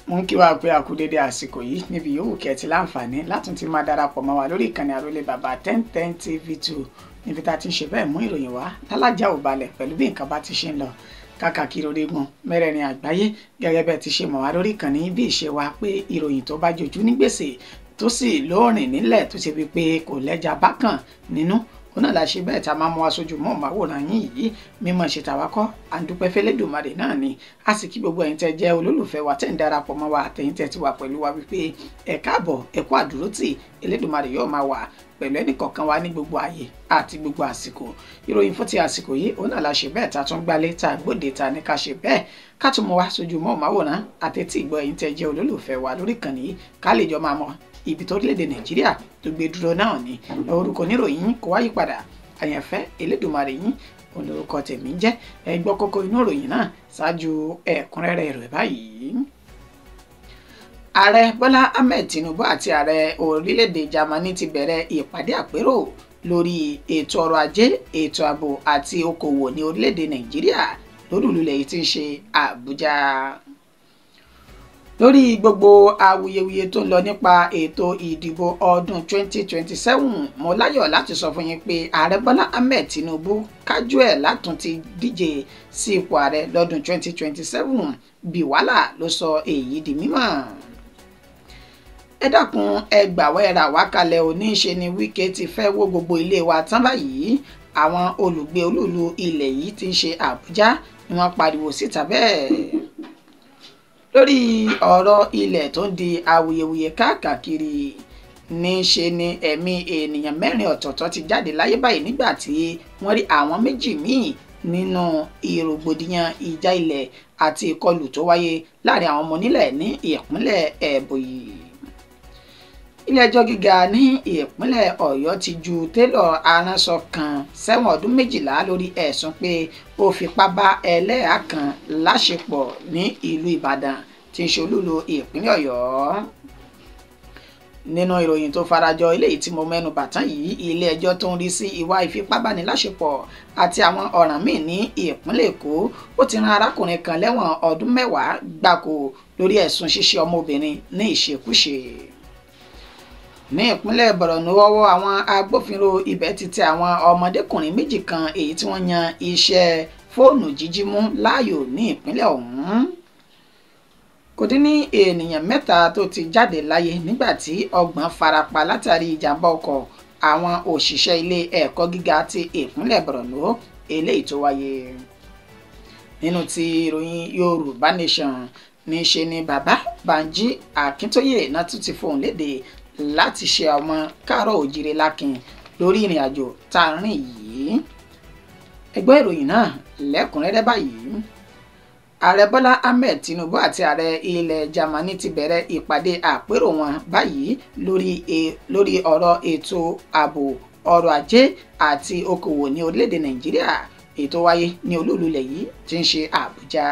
mo ń kí wa pé a kú dédé àsìkò yìí níbi yòówù kẹ́ ti láǹfààní látún ti máa darapọ̀ mọ́ wa lórí ìkànnì àrólé bàbá 1010 TV2 níbi tá a ti ń ṣe bẹ́ẹ̀ mú ìròyìn wá lálájà ò balẹ̀ pẹ̀lú bí nǹkan bá ti ṣe ń lọ káàkiri orígun mẹ́rẹ̀ẹ̀rin àgbáyé gẹ́gẹ́ bẹ́ẹ̀ ti ṣe mọ̀ wá lórí ìkànnì bí ìṣe wa pé ìròyìn tó bá jojú ní gbèsè tó sì lóòrìn nílẹ̀ tó ṣe wípé kò lẹ́jà bákan nínú ọ̀nà la ṣe bẹ́ẹ̀ tá a máa mú wa sójú mọ́ màwòrán yín yìí mímọ̀ ṣe tàwákọ́ àdúpẹ́ fẹ́lẹ́dùmarè náà ni a sì kí gbogbo ẹ̀yin tẹ́ jẹ́ olólùfẹ́ wa tẹ́ ń darapọ̀ mọ́ wa àtẹ̀yin tẹ́ ti wà pẹ̀lú wa wípé ẹ káàbọ̀ ẹ kú àdúrótì Elédùmarè yóò máa wà pẹ̀lú ẹnìkọ̀ọ̀kan wa ní gbogbo ààyè àti gbogbo àsìkò ìròyìn fún ti àsìkò yìí ọ̀nà la ṣe bẹ́ẹ̀ tá a tún gbálé tá a gbòde ta ní ká ṣe bẹ́ẹ̀ ká tún mú wa sójú mọ́ màwòrán àtẹ̀tí ìgbọ́ ẹ̀yin tẹ́ jẹ́ olólùfẹ́ wa lórí ìkànnì yìí ká lè jọ máa mọ ibi tó orílẹ̀-èdè Nàìjíríà tó gbé dúró náà ni orúkọ níròyìn kò wá yípadà àyànfẹ́ Elédùmarè yín olórúkọ tèmi jẹ́ ẹ gbọ́ kókó inú ìròyìn náà ṣáájú ẹ̀kúnrẹ́rẹ́ rẹ̀ báyìí. ààrẹ Bọ́lá Ahmed Tinubu àti ààrẹ orílẹ̀-èdè Germany ti bẹ̀rẹ̀ ìpàdé àpérò lórí ètò ọrọ̀ ajé ètò ààbò àti okòwò ní orílẹ̀-èdè Nàìjíríà lólùlulẹ̀ yìí ti ń ṣe Àbújá. Lórí gbogbo awuyewuye tó ń lọ nípa ètò ìdìbò ọdún 2027 mo láyọ̀ láti sọ fún yín pé ààrẹ Bọ́lá Ahmed Tinubu kájú ẹ̀ látún ti díje sí ipò ààrẹ lọ́dún 2027 bí wàhálà ló sọ èyí di mímọ̀. ẹ dákun ẹ gbàwẹ́ ra wá kalẹ̀ oníṣe ni Wike ti fẹ́ wó gbogbo ilé wa tán báyìí àwọn olùgbé olúlu ilẹ̀ yìí ti ń ṣe Àbújá ni wọ́n pariwo síta bẹ́ẹ̀. Lórí ọ̀rọ̀ ilẹ̀ tó ń di awuyewuye káàkiri níṣe ni ẹ̀mí ènìyàn 4 ọ̀tọ̀ọ̀tọ̀ ti jáde láyé báyìí nígbà tí wọ́n rí àwọn 2 míì nínú ìrògbòdìyàn ìjà ilẹ̀ àti ìkọlù tó wáyé láàrin àwọn ọmọ onílẹ̀ ní ìpínlẹ̀ Ẹ̀bòyì. Ilé-ẹjọ́ gíga ní ìpínlẹ̀ Ọ̀yọ́ ti ju télọ̀ aránṣọ kan sẹ́wọ̀n ọdún 12 lórí ẹ̀sùn pé ó fipá bá ẹlẹ́hàá kan láṣepọ̀ ní ìlú Ìbàdàn tí ń ṣe olúlu ìpínlẹ̀ Ọ̀yọ́. Nínú ìròyìn tó farajọ eléyìí tí mo mẹ́nu bà tán yìí ilé-ẹjọ́ tó ń rí sí ìwà ìfipábániláṣepọ̀ àti àwọn ọ̀ràn míì ní ìpínlẹ̀ Èkó ó ti rán arákùnrin kan lẹ́wọ̀n ọdún 10 gbáko lórí ẹ̀sùn ṣíṣe ọmọbìnrin ní ìṣekúṣe. Ní ìpínlẹ̀ Borno ọwọ́ àwọn agbófinró ibẹ̀ ti tẹ àwọn ọmọdékùnrin 2 kan èyí tí wọ́n yan iṣẹ́ fóònù jíjí mú láàyò ní ìpínlẹ̀ ọ̀hún. Kò dín ní ènìyàn 3 tó ti jáde láyé nígbà tí 30 farapa látàrí ìjàmbá ọkọ̀ àwọn òṣìṣẹ́ ilé ẹ̀kọ́ gíga ti ìpínlẹ̀ Borno eléyìí tó wáyé. Nínú ti ìròyìn Yorùbá Nation ní ṣe ni bàbá Banji Akíntóyè náà tún ti fohùn léde láti ṣe ọmọ káàárọ̀ òjíire lákin lórí ìrìn àjò tá a rìn yìí. ẹgbẹ́ ìròyìn náà lẹ́kùnrẹ́rẹ́ báyìí. ààrẹ Bọ́lá Ahmed Tinubu àti ààrẹ ilẹ̀ Germany ti bẹ̀rẹ̀ ìpàdé àpérò wọn báyìí lórí ọ̀rọ̀ ètò ààbò ọrọ̀ ajé àti okòwò ní orílẹ̀-èdè Nàìjíríà ètò wáyé ní olúlulẹ̀ yìí tí ń ṣe Àbújá.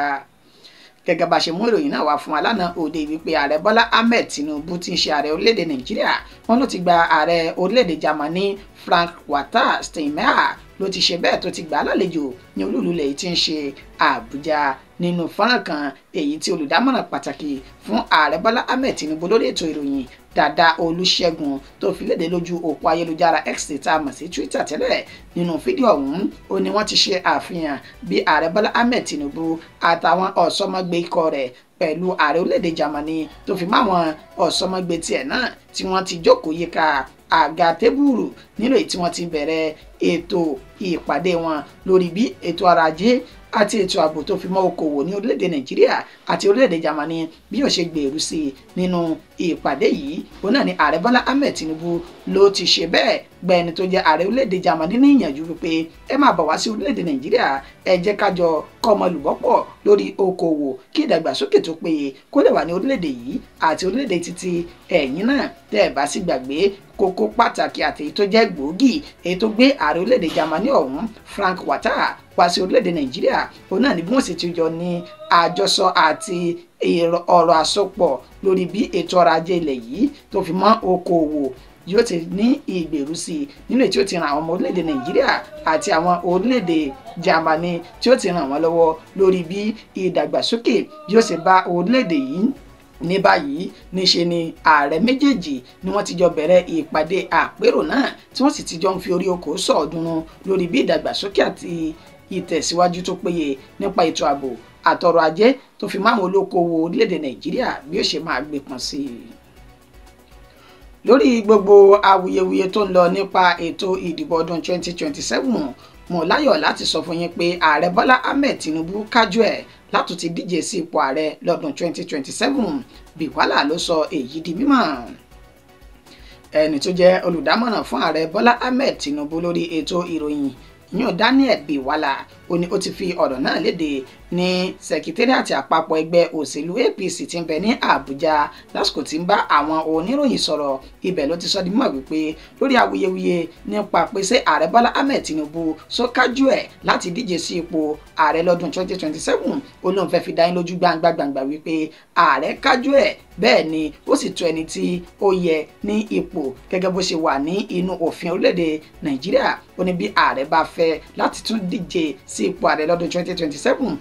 Gẹ́gẹ́ bá ṣe mú ìròyìn náà wá fún wa lánàá òde wípé ààrẹ Bọ́lá Ahmed Tinubu tí ń ṣe ààrẹ orílẹ̀-èdè Nàìjíríà wọn ló ti gba ààrẹ orílẹ̀-èdè Germany Frank-Walter Steinmeier ló ti ṣe bẹ́ẹ̀ tó ti gbà á lálejò ní olúlulẹ̀ yìí tí ń ṣe Àbújá nínú fọ́nrán kan èyí tí olùdámọ̀ràn pàtàkì fún ààrẹ Bọ́lá Ahmed Tinubu lórí ètò ìròyìn Dàda Olúṣẹ́gun tó fi léde lójú òpó ayélujára X tá a mọ̀ sí Twitter tẹ́lẹ̀ nínú fídíò ọ̀hún ó ní wọ́n ti ṣe àfihàn bí ààrẹ Bọ́lá Ahmed Tinubu àtàwọn ọ̀sọ́mọgbé ikọ̀ rẹ̀ pẹ̀lú ààrẹ orílẹ̀-èdè Germany tó fi máwọn ọ̀sọ́mọgbé tiẹ̀ náà tí wọ́n ti jókòó yíká àga tébùrù nílò tí wọ́n ti bẹ̀rẹ̀ ètò ìpàdé wọn lórí bí ètò ọrọ̀ ajé àti ètò ààbò tó fi mọ́ okòwò ní orílẹ̀-èdè Nàìjíríà àti orílẹ̀-èdè Germany bí ó ṣe gbèrú sí i nínú ìpàdé yìí òun náà ni ààrẹ Bọ́lá Ahmed Tinubu ló ti ṣe bẹ́ẹ̀ gba ẹni tó jẹ́ ààrẹ orílẹ̀-èdè Germany ní ìyànjú wípé ẹ máa bọ̀ wá sí orílẹ̀-èdè Nàìjíríà ẹ jẹ́ ká jọ kọ́mọlùbọ́pọ̀ lórí okòwò kí ìdàgbàsókè tó péye kó lè wà ní orílẹ̀-èdè yìí àti orílẹ̀-èdè títí ẹ̀yìn náà tẹ́ ẹ bá sì gbàgbé kókó pàtàkì àti èyí tó jẹ́ gbòógì èyí tó gbé ààrẹ orílẹ̀-èdè Germany ọ̀hún Frank-Walter wá sí orílẹ̀-èdè Nàìjíríà òun náà ni bí wọ́n sì ti jọ ní àjọsọ àti ọ̀rọ̀ àsopọ̀ lórí bí ètò ọrọ̀ ajé ilẹ̀ yìí tó fi mọ́ okòwò yóò ti ní ìgbèrú sí i nínú èyí tí ó ti ràn àwọn ọmọ orílẹ̀-èdè Nàìjíríà àti àwọn orílẹ̀-èdè Germany tí ó ti ràn wọ́n lọ́wọ́ lórí bí ìdàgbàsókè yóò ṣe bá orílẹ̀-èdè yìí ní báyìí níṣe ni ààrẹ méjèèjì ni wọ́n ti jọ bẹ̀rẹ̀ ìpàdé àpérò náà tí wọ́n sì ti jọ ń fi orí oko sọ̀ọ́dúnrún lórí bí ìdàgbàsókè àti ìtẹ̀síwájú tó péye nípa ètò ààbò àtọrọ̀ ajé tó fi máwọn olókoòwò orílẹ̀-èdè Nàìjíríà bí ó ṣe máa gbé pọn sí i. Lórí gbogbo awuyewuye tó ń lọ nípa ètò ìdìbò ọdún 2027 mo láyọ̀ láti sọ fún yín pé ààrẹ Bọ́lá Ahmed Tinubu kájú ẹ̀ láti ti díje sí ipò ààrẹ lọ́dún 2027 Bíwálà ló sọ èyí di mímọ̀. Ẹni tó jẹ́ olùdámọ̀ràn fún ààrẹ Bọ́lá Ahmed Tinubu lórí ètò ìròyìn yan Daniel Bíwálà ó ní ó ti fi ọ̀rọ̀ náà léde ní sẹkítẹ́rìàtì àpapọ̀ ẹgbẹ́ òṣèlú APC tí ń bẹ ní Àbújá lásìkò tí ń bá àwọn oníròyìn sọ̀rọ̀. Ibẹ̀ ló ti sọ di mọ̀ wípé lórí awuyewuye nípa pèsè ààrẹ Bọ́lá Ahmed Tinubu sọ kájú ẹ̀ láti díje sí ipò ààrẹ lọ́dún 2027 ó lóun fẹ́ fi dá yín lójú gbangba wípé ààrẹ kájú ẹ̀ bẹ́ẹ̀ ni ó sì tó ẹni tí ó yẹ ní ipò gẹ́gẹ́ bó ṣe wà ní inú òfin orílẹ̀-èdè Nàìjíríà. Ó ní bí ààrẹ bá fẹ́ láti tún díje sí ipò ààrẹ lọ́dún 2027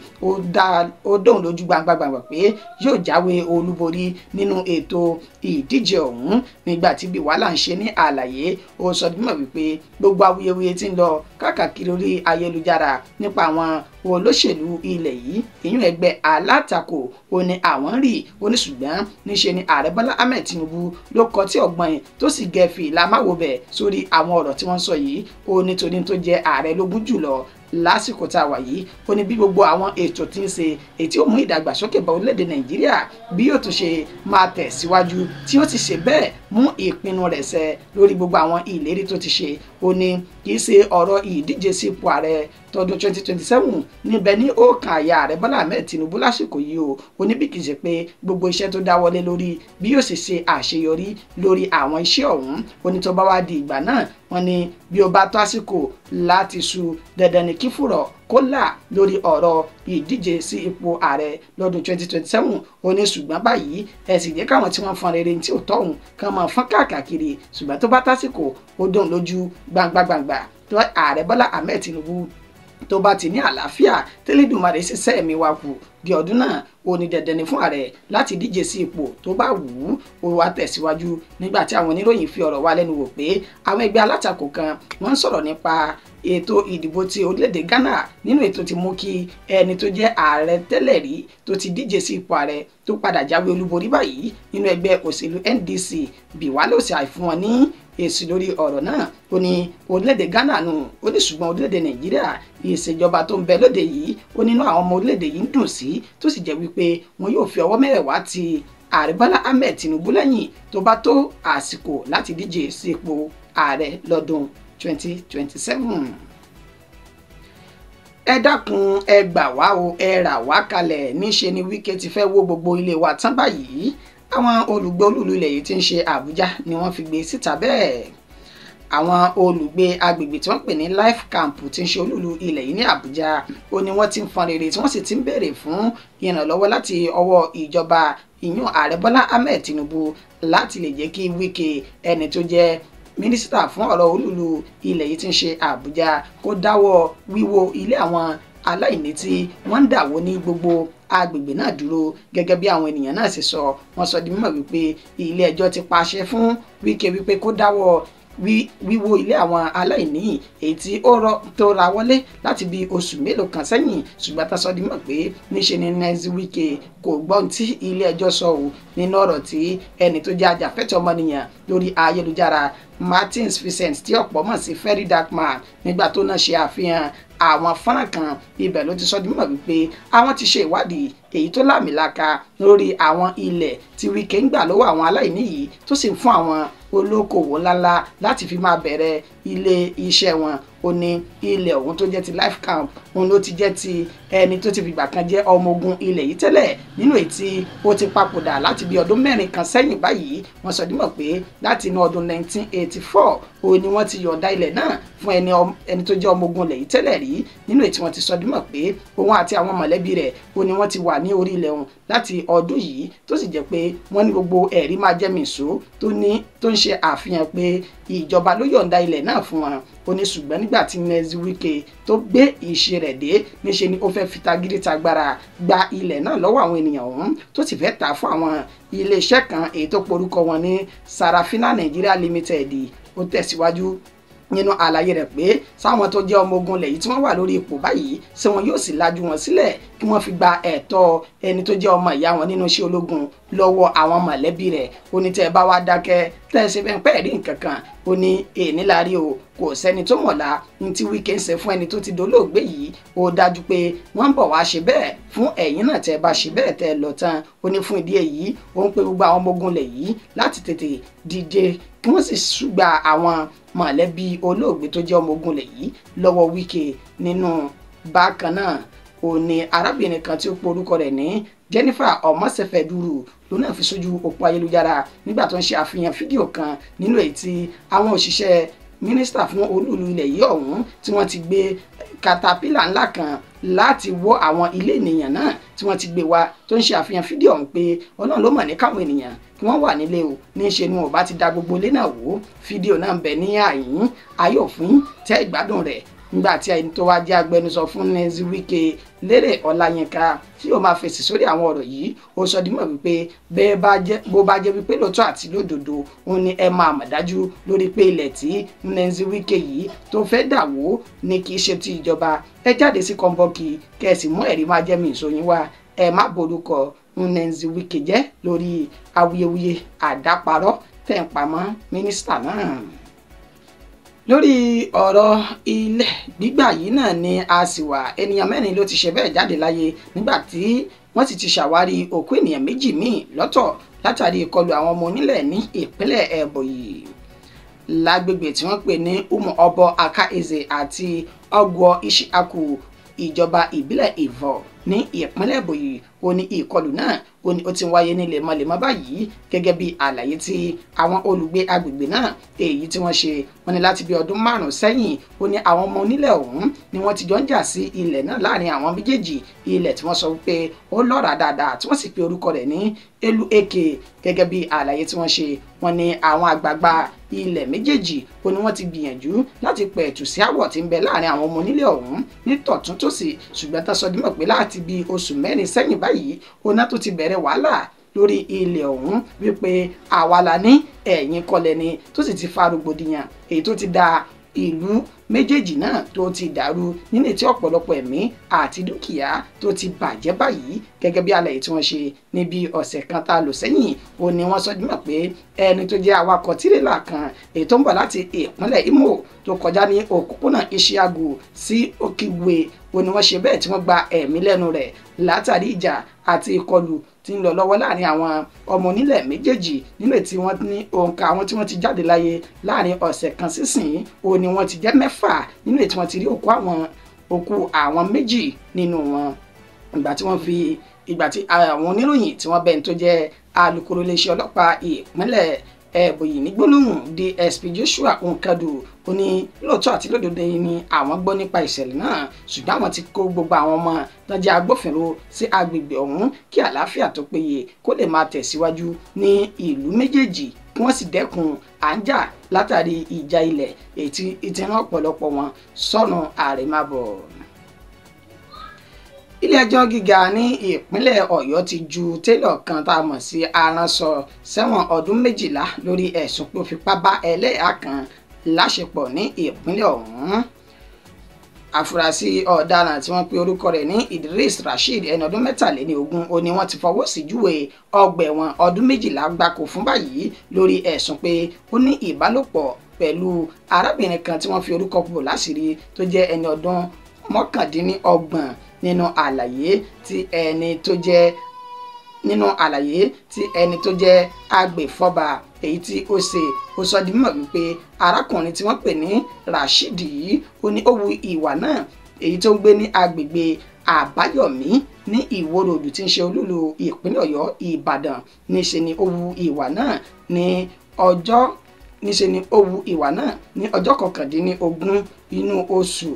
ó dóhùn lójú gbangba pé yóò jáwé olúborí nínú ètò ìdíje ọ̀hún. Nígbà tí Bíwálà ń ṣe ní àlàyé ó sọ dímọ̀ wípé gbogbo awuyewuye tí ń lọ káàkiri orí ayélujára nípa àwọn olóṣèlú ilẹ̀ yìí ìyún ẹgbẹ́ alátakò ó ní àwọn rí ó ní ṣùgbọ́n níṣe ni ààrẹ Bọ́lá Ahmed Tinubu ló kọ tí ọgbọ́n tó sì gẹ̀fì lámáwòbẹ̀ sórí àwọn ọ̀rọ̀ tí wọ́n sọ yìí ó nítorí tó jẹ́ ààrẹ lógún jùlọ lásìkò tá a wà yìí. Ó ní bí gbogbo àwọn ètò tí ń ṣe ètí ó mú ìdàgbàsókè bá orílẹ̀-èdè Nàìjíríà bí yóò tún ṣe máa tẹ̀síwájú tí ó ti ṣe bẹ́ẹ̀ mú ìpinnu rẹ̀ ṣẹ lórí gbogbo àwọn ìlérí tó ti ṣe. Ó ní kì í ṣe ọ̀rọ̀ ìdíje sípò ààrẹ tọdún 2027 níbẹ̀ ní ọkàn àyà ààrẹ Bọ́lá Ahmed Tinubu lásìkò yìí o. Ó ní bí kì í ṣe pé gbogbo iṣẹ́ tó dáwọ́lé lórí bí yóò ṣe àṣeyọrí lórí àwọn iṣẹ́ ọ̀hún. Ó ní tó bá wá di ìgbà náà wọ́n ní bí ó bá tó àsìkò láti su dandan ní kí fùrọ̀ kó là lórí ọ̀rọ̀ ìdíje sí ipò ààrẹ lọ́dún 2027. Ó ní ṣùgbọ́n báyìí ẹ sì jẹ́ káwọn tí wọ́n fọn rere tí ò tọ́hún kàn máa fọ́n káàkiri ṣùgbọ́n tó bá tásìkò ó dùn lójú gbangba tó ààrẹ Bọ́lá Ahmed Tinubu tó bá ti ní àlàáfíà tẹ́lẹ̀dùmarè ṣiṣẹ́ ẹ̀mí wa kù di ọdún náà ó ní dandan ni fún ààrẹ láti díje sí ipò tó bá wù ú. Ó wá tẹ̀síwájú nígbà tí àwọn oníròyìn fi ọ̀rọ̀ wá lẹ́nu wò pé àwọn ẹgbẹ́ alátakò kan wọ́n ń sọ̀rọ̀ nípa ètò ìdìbò ti orílẹ̀-èdè Ghana nínú ètò tí mú kí ẹni tó jẹ́ ààrẹ tẹ́lẹ̀ rí tó ti díje sí ipò ààrẹ tó padà jáwé olúborí báyìí nínú ẹgbẹ́ òṣèlú NDC Bíwálà sì àìfún wọn ní èsì lórí ọ̀rọ̀ náà. Ó ní orílẹ̀-èdè Ghana nù ó ní ṣùgbọ́n orílẹ̀-èdè Nàìjíríà ìṣèjọba tó ń bẹ lóde yìí ó nínú àwọn ọmọ orílẹ̀-èdè yìí ń dùn sí tó sì jẹ́ wípé wọn yóò fi ọwọ́ mẹ́wẹ̀ẹ̀wá ti ààrẹ Bọ́lá Ahmed Tinubu lẹ́yìn tó bá tó àsìkò láti díje sí ipò ààrẹ lọ́dún 2027. Ẹ dákun ẹ gbà wá o ẹ rà wá kalẹ̀ níṣe ni Wike ti fẹ́ wó gbogbo ilé wa tán báyìí. Àwọn olùgbé olúlu ilẹ̀ yìí tí ń ṣe Àbújá ni wọ́n fi gbé síta bẹ́ẹ̀. Àwọn olùgbé agbègbè tí wọ́n pè ní Life Camp tí ń ṣe olúlu ilẹ̀ yìí ní Àbújá ó ní wọ́n ti ń fọn rere tí wọ́n sì ti ń béèrè fún ìrànlọ́wọ́ láti ọwọ́ ìjọba ìyún ààrẹ Bọ́lá Ahmed Tinubu láti lè jẹ́ kí Wike ẹni tó jẹ́ mínísítà fún ọ̀rọ̀ olúlu ilẹ̀ yìí tí ń ṣe Àbújá kó dáwọ́ wíwó ilé àwọn aláìní tí wọ́n ń dàwó ní gbogbo agbègbè náà dúró. Gẹ́gẹ́ bí àwọn ènìyàn náà ṣe sọ wọ́n sọ di mímọ̀ wípé ilé ẹjọ́ ti pàṣẹ fún Wike wípé kó dáwọ́ wíwó ilé àwọn aláìní èyí tí ó tó ra wọlé láti bí oṣù mélòó kan sẹ́yìn. Ṣùgbọ́n tá sọ di mọ̀ pé níṣe ni Nezi Wike kò gbọ́n tí ilé ẹjọ́ sọ ò nínú ọ̀rọ̀ tí ẹni tó jẹ́ ajàfẹ́tọ̀ọ́ ọmọnìyàn lórí ayélujára Martins Vincent tí ọ̀pọ̀ mọ̀ sí Very Dark Man nígbà tó náà ṣe àfihàn àwọn fọ́nrán kan. Ibẹ̀ ló ti sọ di mímọ̀ wípé àwọn ti ṣe ìwádìí èyí tó lámìlaka lórí àwọn ilẹ̀ tí Wike ń gbà lọ́wọ́ àwọn aláìní yìí tó sì ń fún àwọn olókoòwò ńláńlá láti fi máa bẹ̀rẹ̀ ilé iṣẹ́ wọn. Ó ní ilẹ̀ ọ̀hún tó jẹ́ ti Life Camp òun ló ti jẹ́ ti ẹni tó ti fìgbà kan jẹ́ ọmọ ogun ilẹ̀ yìí tẹ́lẹ̀ nínú èyí tí ó ti papòdà láti bí ọdún 4 kan sẹ́yìn báyìí. Wọ́n sọ dímọ̀ pé láti inú ọdún 1984 ó ní wọ́n ti yọ̀ǹda ilẹ̀ náà fún ẹni tó jẹ́ ọmọ ogun ilẹ̀ yìí tẹ́lẹ̀ rí nínú èyí tí wọ́n ti sọ dímọ̀ pé òun àti àwọn mọ̀lẹ́bí rẹ̀ ó ní wọ́n ti wà ní orí ilẹ̀ ọ̀hún láti ọdún yìí tó sì jẹ́ pé wọ́n ní gbogbo ẹ̀rí máa jẹ́ mìíṣó tó ń ṣe àfihàn pé ìjọba ló yọ̀ǹda ilẹ̀ náà fún wọn ó ní ṣùgbọ́n nígbà tí Nyesom Wike tó gbé ìṣe rẹ̀ dé níṣe ni ó fẹ́ fi tagídí tagbára gba ilẹ̀ náà lọ́wọ́ àwọn ènìyàn ọ̀hún tó sì fẹ́ tà fún àwọn iléeṣẹ́ kan èyí tó porúkọ wọn ní Sarafina Nigeria Limited. Ó tẹ̀síwájú nínú àlàyé rẹ̀ pé sáwọn tó jẹ́ ọmọ ogun lẹ́yìn tí wọ́n wà lórí ipò báyìí ṣé wọn yóò sì lajú wọn sílẹ̀ kí wọ́n fi gba ẹ̀tọ́ ẹni tó jẹ́ ọmọ ìyá wọn nínú iṣẹ́ ológun lọ́wọ́ àwọn mọ̀lẹ́bí rẹ̀. Ó ní tẹ́ ẹ bá wá dákẹ́ tẹ́ ẹ ṣe bẹ́ẹ̀ pẹ́ẹ́ rí nǹkan kan ó ní èní láàrí o kò sẹ́ni tó mọ̀lá ní tí Wike ń ṣe fún ẹni tó ti dolóògbé yìí ó dájú pé wọ́n ń bọ̀ wá ṣe bẹ́ẹ̀ fún ẹ̀yin náà tẹ́ ẹ bá ṣe bẹ́ẹ̀ tẹ́ ẹ lọ tán. Ó ní fún ìdí èyí ó ń pe gbogbo àwọn ọmọ ogun lẹ̀ yìí láti tètè dìde kí wọ́n sì ṣùgbà àwọn mọ̀lẹ́bí olóògbé tó jẹ́ ọmọ ogun lẹ̀ yìí lọ́wọ́ Wike. Nínú bákan náà ó ní arábìnrin kan tí ó pe orúkọ rẹ̀ ní Jennifer Omosefeduru ló náà fi sójú òpó ayélujára nígbà tó ń ṣe àfihàn fídíò kan nínú èyí tí àwọn òṣìṣẹ́ mínísítà fún olúùlú ilẹ̀ yìí ọ̀hún tí wọ́n ti gbé katapila ńlá kan láti wọ́ àwọn ilé ènìyàn náà tí wọ́n ti gbé wá tó ń ṣe àfihàn fídíò ọ̀hún pé Ọlọ́run ló mọ̀ ní káwọn ènìyàn kí wọ́n wà nílé o ní ṣe ni wọn ò bá ti da gbogbo ilé náà wò. Fídíò náà ń bẹ ní àyín ayọ̀ fún tẹ́ ìgbádùn rẹ̀ nígbà tí ẹni tó wá jẹ́ agbẹnusọ fún Nyesom Wike Lérè Ọláyínká tí ó máa fèsì sórí àwọn ọ̀rọ̀ yìí ó sọ dímọ̀ wípé bó bá jẹ́ wípé lóòótọ́ àti lódodo òun ni ẹ máa mọ̀ dájú lórí pé ilẹ̀ tí Nyesom Wike yìí tó fẹ́ dà wó ni kì í ṣe ti ìjọba. Ẹ jáde sí kọ́ńbọ́ọ̀kì kẹ́sì mú ẹ̀rí máa jẹ́ mi ìsòyìn wá ẹ má borúkọ Nyesom Wike jẹ́ lórí awuyewuye àdáparọ́ tẹ̀ ń pamọ́ mínísítà náà. Lórí ọ̀rọ̀ ilẹ̀ gbígbà yìí náà ni a sì wà ènìyàn mẹ́rin ló ti ṣe bẹ́ẹ̀ jáde láyé nígbà tí wọ́n sì ti ṣàwárí òkú ènìyàn méjì míì lọ́tọ̀ látàrí ìkọlù àwọn ọmọ onílẹ̀ ní ìpínlẹ̀ Ebonyi lágbègbè tí wọ́n pè ní Umuobo Aka-Eze àti Ogwo Ishiaku ìjọba ìbílẹ̀ Ivo ní ìpínlẹ̀ Ebonyi. Ó ní ìkọlù náà ó ti wáyé ní lemọ́lemọ́ báyìí gẹ́gẹ́ bí àlàyé tí àwọn olùgbé agbègbè náà èyí tí wọ́n ṣe. Wọ́n ní láti bí ọdún 5 sẹ́yìn ó ní àwọn ọmọ onílẹ̀ ọ̀hún ni wọ́n ti jọ ń jà sí ilẹ̀ náà láàrin àwọn méjèèjì ilẹ̀ tí wọ́n sọ pé ó lọ́ra dáadáa tí wọ́n sì pe orúkọ rẹ̀ ní Elu Eke gẹ́gẹ́ bí àlàyé tí wọ́n ṣe. Wọ́n ní àwọn àgbààgbà ilẹ̀ méjèèjì ó ní wọ́n ti gbìyànjú láti pẹ̀tù sí àwọ̀ tí ń bẹ láàrin àwọn ọmọ onílẹ̀ ọ̀hún ní tọ̀tún tòsì ṣùgbọ́n tá sọ dímọ̀ pé láti bí oṣù 4 sẹ́yìn báyìí ọ̀nà tó ti bẹ̀rẹ̀ wàhálà lórí ilẹ̀ ọ̀hún wípé àwa la ní ẹ̀yìn kọlẹ̀ ni tó sì ti fa rògbòdìyàn èyí tó ti da ìlú méjèèjì náà tó ti dàrú nínú tí ọ̀pọ̀lọpọ̀ ẹ̀mí àti dúkìá tó ti bàjẹ́ báyìí gẹ́gẹ́ bí àlàyé tí wọ́n ṣe níbi ọ̀sẹ̀ kan tá a lò sẹ́yìn ó ní wọ́n sọ dímọ̀ pé ẹni tó jẹ́ awakọ̀ tírélà kan èyí tó ń bọ̀ láti ìpínlẹ̀ Imo tó kọjá ní òpópónà Ishiagu sí Okigwe ó ní wọ́n ṣe bẹ́ẹ̀ tí wọ́n gba ẹ̀mí lẹ́nu rẹ̀ látàrí ìjà àti ìkọlù tí ń lọ lọ́wọ́ láàrin àwọn ọmọ onílẹ̀ méjèèjì nínú tí wọ́n ní òǹkà àwọn tí wọ́n ti jáde láyé láàrin ọ̀sẹ̀ kan sísìn ó ní wọ́n ti jẹ́ 6 nínú tí wọ́n ti rí òkú àwọn 2 nínú wọn ìgbà tí àwọn oníròyìn tí wọ́n bẹ́ẹ̀ tó jẹ́ alukoro iléeṣẹ́ ọlọ́pàá ìpínlẹ̀ Ebonyi ní gbólóhùn DSP Joshua Nkadu ó ní lóòótọ́ àti lódodo ni àwọn gbọ́ nípa ìṣẹ̀lẹ̀ náà ṣùgbọ́n àwọn ti kó gbogbo àwọn ọmọ tó jẹ́ agbófinró sí agbègbè ọ̀hún kí àlàáfíà tó péye kó lè máa tẹ̀síwájú ní ìlú méjèèjì kí wọ́n sì dẹ́kun à ń jà látàrí ìjà ilẹ̀ èyí tí ìtìrán ọ̀pọ̀lọpọ̀ wọn sọnù àrèmábọ̀. Ilé-ẹjọ́ gíga ní ìpínlẹ̀ Ọ̀yọ́ ti ju télọ̀ kan tá a mọ̀ sí Aránṣọ sẹ́wọ̀n ọdún 12 lórí ẹ̀sùn pé ó fipá bá ẹlẹ́hàá kan láṣepọ̀ ní ìpínlẹ̀ ọ̀hún. Àfúrásì ọ̀daràn tí wọ́n pe orúkọ rẹ̀ ní Idris Rasheed ẹni ọdún 23 ó ní wọ́n ti fọwọ́ sí júwe ọgbà ẹ̀wọ̀n ọdún 12 gbáko fún báyìí lórí ẹ̀sùn pé ó ní ìbálòpọ̀ pẹ̀lú arábìnrin kan tí wọ́n fi orúkọ bò láṣìírí tó jẹ́ ẹni ọdún 29 nínú àlàyé tí ẹni tó jẹ́ agbèfọ́ba èyí tí ó ṣe ó sọ di mímọ̀ wípé arákùnrin tí wọ́n pè ní Rasheed yìí ó ní ó wu ìwà náà èyí tó ń gbé ní agbègbè Àbáyọ̀mí ní Ìwó Road tí ń ṣe olúlu ìpínlẹ̀ Ọ̀yọ́ Ìbàdàn níṣe ni ó wu ìwà náà ní ọjọ́ níṣe ni ó wu ìwà náà ní ọjọ́ 19 inú oṣù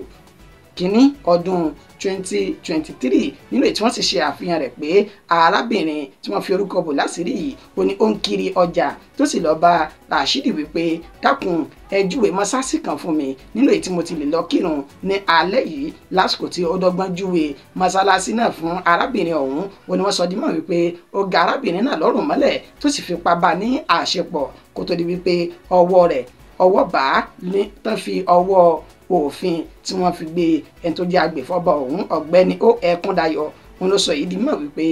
kínní ọdún 2023 nínú èyí tí wọ́n sì ṣe àfihàn rẹ̀ pé arábìnrin tí wọ́n fi orúkọ bò láṣìírí yìí ó ní ó ń kiri ọjà tó sì lọ bá Rashidi wípé dákun ẹ júwe mọ́sáàsì kan fún mi nínú èyí tí mo ti lè lọ kírun ní alẹ́ yìí lásìkò tí ó dọ́gbọ́n júwe mọ́sálásí náà fún arábìnrin ọ̀hún ó ní wọ́n sọ dímọ̀ wípé ó ga arábìnrin náà lọ́rùn mọ́lẹ̀ tó sì fipá bá ní àṣepọ̀ kó tó di wípé ọwọ́ bá ní tán fi ọwọ́ òfin tí wọ́n fi gbé ẹni tó jẹ́ agbèfọ́ba ọ̀hún ọ̀gbẹ́ni O Ẹkúndayọ̀ òun ló sọ yìí di mọ̀ wípé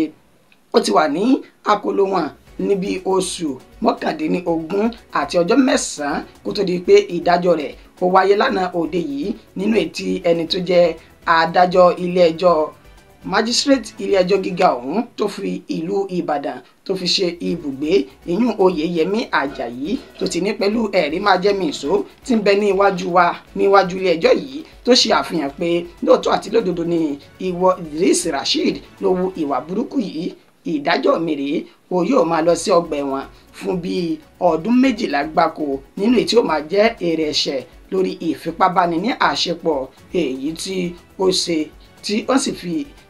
ó ti wà ní àkóló wọn níbi oṣù 19 àti ọjọ́ 9 kó tó di pé ìdájọ́ rẹ̀ ó wáyé lánàá òde yìí nínú ètí ẹni tó jẹ́ adájọ́ ilé ẹjọ́ magistrate ilé ẹjọ́ gíga ọ̀hún tó fi ìlú Ìbàdàn tó fi ṣe ibùgbé ìyún Oyèyẹmí Àjàyí tó ti ní pẹ̀lú ẹ̀rí máa jẹ́ mi ìṣó tí ń bẹ ní iwájú ilé ẹjọ́ yìí tó ṣe àfihàn pé lóòótọ́ àti lódodo ni ìwọ Idris Rasheed ló wu ìwà burúkú yìí ìdájọ́ mi rèé o yóò máa lọ sí ọgbà ẹ̀wọ̀n fún bíi ọdún 12 gbáko nínú èyí tí ó máa jẹ́ èrè ẹ̀ṣẹ̀ lórí ìfipábáni ní àṣepọ̀ èyí tí ó ṣe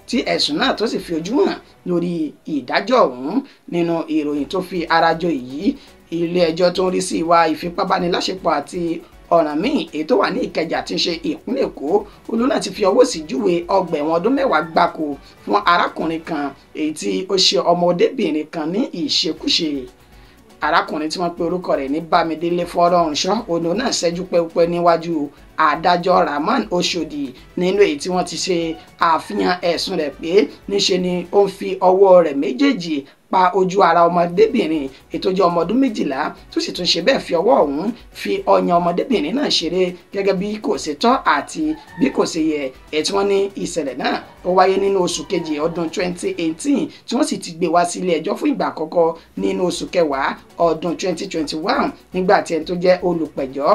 tí ẹ̀sùn náà tó sì fi ojú hàn lórí ìdájọ́ ọ̀hún nínú ìròyìn tó fi arajọ yìí ilé ẹjọ́ tó ń rí sí ìwà ìfipábániláṣepọ̀ àti ọ̀ràn míì èyí tó wà ní Ìkẹjà tí ń ṣe ìpínlẹ̀ Èkó olú náà ti fi ọwọ́ sí júwe ọgbà ẹ̀wọ̀n ọdún 10 gbáko fún arákùnrin kan èyí tí ó ṣe ọmọdébìnrin kan ní ìṣekúṣe arákùnrin tí wọ́n pe orúkọ rẹ̀ ní Bámidélé Fọ́rọ̀runṣọ́ òun náà ṣẹ́jú pẹ́pẹ́ níwájú adájọ́ Rahman Oshodi nínú èyí tí wọ́n ti ṣe àfihàn ẹ̀sùn rẹ̀ pé níṣe ni ó ń fi ọwọ́ rẹ̀ méjèèjì pa ojú ara ọmọdébìnrin ètò jẹ́ ọmọ ọdún 12 tó sì tún ṣe bẹ́ẹ̀ fi ọwọ́ ọ̀hún fi ọyàn ọmọdébìnrin náà ṣeré gẹ́gẹ́ bí kò ṣe tọ́ àti bí kò ṣe yẹ tí wọ́n ní ìṣẹ̀lẹ̀ náà ó wáyé nínú oṣù kejì ọdún 2018 tí wọ́n sì ti gbé wá sí ilé ẹjọ́ fún ìgbà àkọ́kọ́ nínú oṣù kẹwàá ọdún 2021 nígbà tí ẹni tó jẹ́ olùpẹ̀jọ́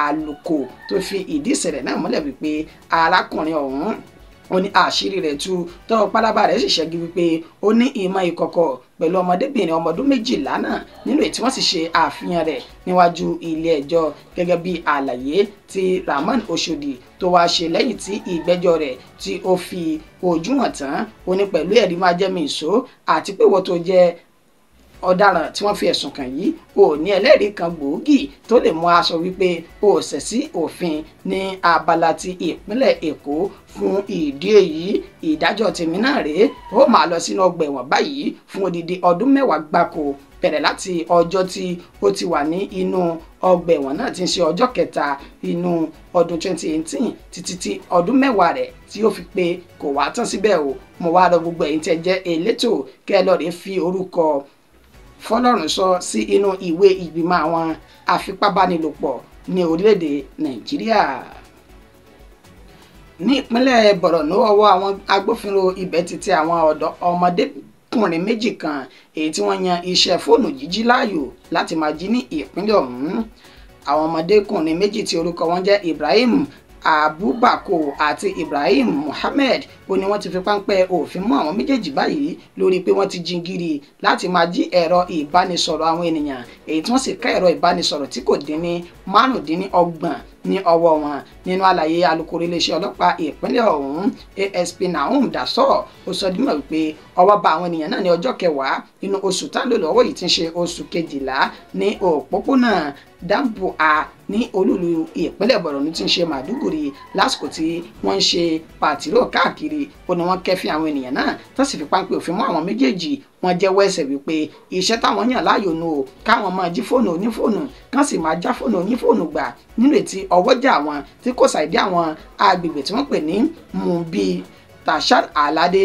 Àlùkò tó fi ìdí ìṣẹ̀lẹ̀ náà múlẹ̀ wípé arákùnrin ọ̀hún ó ní àṣírí rẹ̀ tú tọ́wọ́ pálábá rẹ̀ sì ṣẹ́gi wípé ó ní ìmọ̀ ìkọ̀kọ̀ pẹ̀lú ọmọdébìnrin ọmọ ọdún 12 náà nínú èyí tí wọ́n sì ṣe àfihàn rẹ̀ níwájú ilé ẹjọ́ gẹ́gẹ́ bí àlàyé tí Rahman Oshodi tó wá ṣe lẹ́yìn tí ìgbẹ́jọ́ rẹ̀ tí ó fi ojú hàn tán ó ní pẹ̀lú ẹ̀rí máa jẹ́ mi ìṣó àti pé wọ́n tó jẹ́ ọ̀daràn tí wọ́n fi ẹ̀sùn kàn yìí ò ní ẹlẹ́rìí kan gbòógì tó lè mú aṣọ wípé ó ṣẹ̀ sí òfin ní abala ti ìpínlẹ̀ Èkó fún ìdí èyí ìdájọ́ tèmi náà rèé ó máa lọ sínú ọgbà ẹ̀wọ̀n báyìí fún odidi ọdún 10 gbáko bẹ̀rẹ̀ láti ọjọ́ tí ó ti wà ní inú ọgbà ẹ̀wọ̀n náà ti ń ṣe ọjọ́ 3 inú ọdún 2018 títí tí ọdún 10 rẹ̀ tí ó fi pé kò wá tán síbẹ̀ o mo wá rọ gbogbo ẹ̀yin tẹ́ jẹ́ elétò kẹ́ ẹ lọ́ọ́ rè fi orúkọ Fọ́lọ́runṣọ́ sí inú ìwé ìgbìmọ̀ àwọn afipábánilòpọ̀ ní orílẹ̀-èdè Nàìjíríà. Ní ìpínlẹ̀ Borno ọwọ́ àwọn agbófinró ibẹ̀ ti tẹ àwọn ọmọdékùnrin méjì kan èyí tí wọ́n yan iṣẹ́ fóònù jíjí láàyò láti máa jí ní ìpínlẹ̀ ọ̀hún. Àwọn ọmọdékùnrin méjì tí orúkọ wọn jẹ́ Ibrahim Abubakar àti Ibrahim Muhammed ó ní wọ́n ti fi páńpẹ́ òfin mú àwọn méjèèjì báyìí lórí pé wọ́n ti jingiri láti máa jí ẹ̀rọ ìbánisọ̀rọ̀ àwọn ènìyàn èyí tí wọ́n sì ká ẹ̀rọ ìbánisọ̀rọ̀ tí kò dín ní 25 ní ọwọ́ wọn nínú àlàyé alukoro iléeṣẹ́ ọlọ́pàá ìpínlẹ̀ ọ̀hún ASP Nahum Daso ó sọ dímọ̀ wípé ọwọ́ bá àwọn ènìyàn náà ní ọjọ́ 10 inú oṣù tá ń lò lọ́wọ́ yìí tí ń ṣe oṣù 12 ní òpópónà Dambu'a ní olúlu ìpínlẹ̀ Borno tí ń ṣe Maiduguri lásìkò tí wọ́n ń ṣe pàtírò káàkiri ó ní wọ́n kẹ́fín àwọn ènìyàn náà tó sì fi páńpẹ́ òfin mú àwọn méjèèjì wọ́n jẹ́wọ́ ẹ̀ṣẹ̀ wípé iṣẹ́ táwọn yàn láàyò nù o káwọn máa jí fóònù onífóònù kán sì máa já fóònù onífóònù gbà nínú ètí ọwọ́jà àwọn tí kò ṣàìdí àwọn agbègbè tí wọ́n pè ní Mumbi Tashar Alade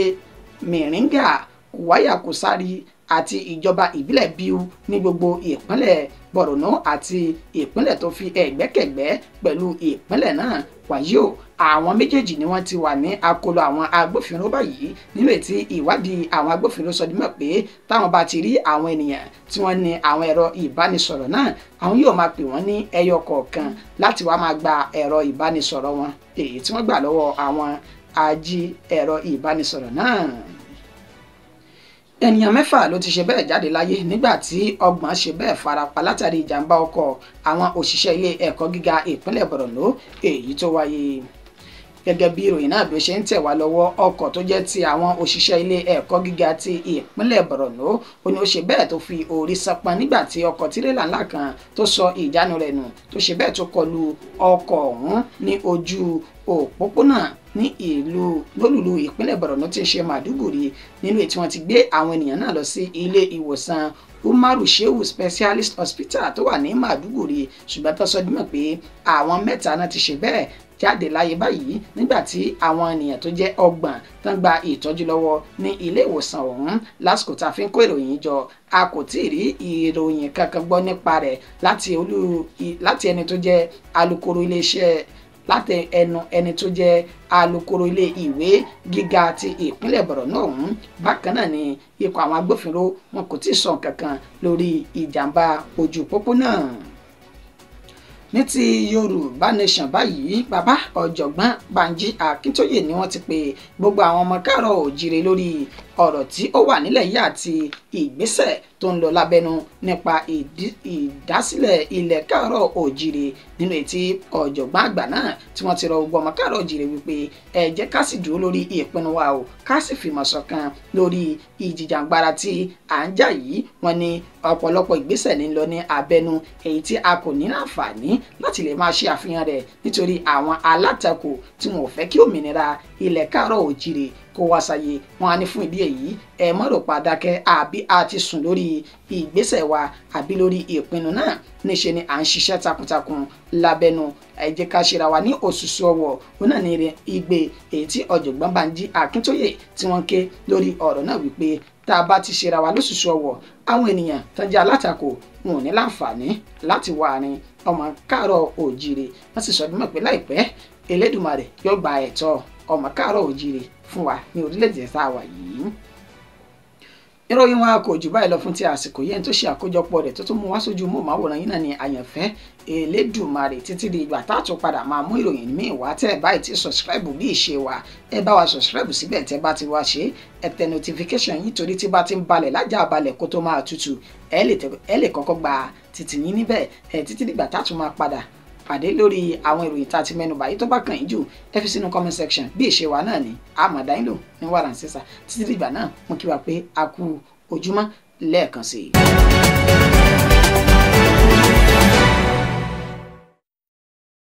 Miringa Kuwaya Kusari àti ìjọba ìbílẹ̀ Biu ní gbogbo ìpínlẹ̀ Borno àti ìpínlẹ̀ tó fi ẹ̀gbẹ́kẹ̀gbẹ́ pẹ̀lú ìpínlẹ̀ náà wàyí o àwọn méjèèjì ni wọ́n ti wà ní akóló àwọn agbófinró báyìí nínú ètí ìwádìí àwọn agbófinró sọ dímọ̀ pé táwọn bá ti rí àwọn ènìyàn tí wọ́n ní àwọn ẹ̀rọ ìbánisọ̀rọ̀ náà àwọn yóò máa pè wọ́n ní ẹyọ kọ̀ọ̀kan láti wá máa gba ẹ̀rọ ìbánisọ̀rọ̀ wọn èyí tí wọ́n gbà lọ́wọ́ àwọn ají ẹ̀rọ ìbánisọ̀rọ̀ náà. ènìyàn mẹ́fà ló ti ṣe bẹ́ẹ̀ jáde láyé nígbà tí 30 ṣe bẹ́ẹ̀ farapa látàrí ìjàmbá ọkọ̀ àwọn òṣìṣẹ́ ilé ẹ̀kọ́ gíga ìpínlẹ̀ Borno èyí tó wáyé. Gẹ́gẹ́ bí ìròyìn náà bí ó ṣe ń tẹ̀ wá lọ́wọ́, ọkọ̀ tó jẹ́ ti àwọn òṣìṣẹ́ ilé ẹ̀kọ́ gíga ti ìpínlẹ̀ Borno ó ní ó ṣe bẹ́ẹ̀ tó fi orí sánpọ́n nígbà tí ọkọ̀ tirẹ́là ńlá kan tó sọ ìjánu rẹ̀ nù tó ṣe bẹ́ẹ̀ tó kọlu ọkọ̀ ọ̀hún ní ojú òpópónà ní ìlú lólùlù ìpínlẹ̀ Borno tí ń ṣe Maiduguri, nínú èyí tí wọ́n ti gbé àwọn ènìyàn náà lọ sí ilé ìwòsàn Umaru Shehu Specialist Hospital tó wà ní Maiduguri, ṣùgbọ́n tó sọ dímọ̀ pé àwọn 3 náà ti ṣe bẹ́ẹ̀ jáde láyé báyìí nígbà tí àwọn ènìyàn tó jẹ́ 30 tán gba ìtọ́jú lọ́wọ́ ní ilé ìwòsàn ọ̀hún. Lásìkò tá a fi ń kó ìròyìn jọ, a kò tí ì rí ìròyìn kankan gbọ́ nípa rẹ̀ láti ẹni tó jẹ́ alukoro iléeṣẹ́ láti ẹni tó jẹ́ alukoro ilé ìwé gíga ti ìpínlẹ̀ Borno ọ̀hún. Bákan náà ni ikọ̀ àwọn agbófinró wọn kò tí ì sọ kankan lórí ìjàmbá ojú pópó náà. Ní ti Yorùbá Nation báyìí, bàbá ọ̀jọ̀gbọ́n Banji Akíntóyè ni wọ́n ti pe gbogbo àwọn ọmọ káàárọ̀ oòjíire lórí ọ̀rọ̀ tí ó wà nílẹ̀ yìí àti ìgbésẹ̀ tó ń lọ lábẹ́nu nípa ìdásílẹ̀ ilẹ̀ káàárọ̀ oòjíire, nínú ètí ọ̀jọ̀gbọ́n àgbà náà tí wọ́n ti rọ gbogbo ọmọ káàárọ̀ oòjíire wípé ẹ jẹ́ ká sì dúró lórí ìpinnu wa o, ká sì fìmọ̀ ṣọ̀kan lórí ìjìjàǹgbara tí à ń jà yìí. Wọ́n ní ọ̀pọ̀lọpọ̀ ìgbésẹ̀ ní lọ ní abẹ́nu èyí tí a kò ní àǹfààní láti lè máa ṣe àfihàn rẹ̀ nítorí àwọn alátakò tí wọn ò fẹ́ kí òmìnira ilẹ̀ káàárọ̀ oòjíire kó wá sáyé. Wọn á ní fún ìdí èyí ẹ má rò pàdákẹ́ àbí a ti sùn lórí ìgbésẹ̀ wa àbí lórí ìpinnu náà, níṣe ni à ń ṣiṣẹ́ takuntakun lábẹ́nu. Ẹ jẹ́ ká ṣera wa ní òṣùṣù ọwọ̀. Òun náà ní igbe èyí tí ọ̀jọ̀gbọ́n Banji Akíntóyè tí wọ́n ké lórí ọ̀rọ̀ náà wípé tá a bá ti ṣera wa lóṣùṣù ọwọ̀, àwọn ènìyàn tó jẹ́ alátakò wọn ò ní láǹfààní láti wà ní ọmọ káàárọ̀ oòjíire. Wọ́n sì sọ dímọ̀ pé láìpẹ́ Elédùmarè yóò gba ẹ̀tọ́ ọmọ káàárọ̀ oòjíire fún wa ní orílẹ̀-èdè tá a wà yìí. Ìròyìn wa kò jù báyìí lọ fún ti àsìkò yẹn tó ṣe àkójọpọ̀ rẹ̀ tó tún mú wá sójú móhùnmáwòrán yìí náà ní àyànfẹ́ Elédùmarè. Títí di ìgbà tá a tún padà máa mú ìròyìn míì wá, tẹ́ ẹ báyìí ti subscribe bí ìṣe wa, ẹ bá wa subscribe síbẹ̀ tẹ́ bá ti wá ṣe ẹ tẹ notification yìí torí tí bá ti ń balẹ̀ lájà balẹ̀ kó tó máa tutù ẹ lè kọ́kọ́ gba títì yín níbẹ̀. Títí di ìgbà tá a tún máa padà pàdé lórí àwọn ìròyìn tá a ti mẹ́nubà yìí tó bá kàn yín jù ẹ fi sínú comment section bí ìṣe wa náà ni àmọ̀dá yín lò ní wàrà ń sísà. Títí dìgbà náà mo kí wa pé a kú ojúmọ́ lẹ́ẹ̀kan sí i.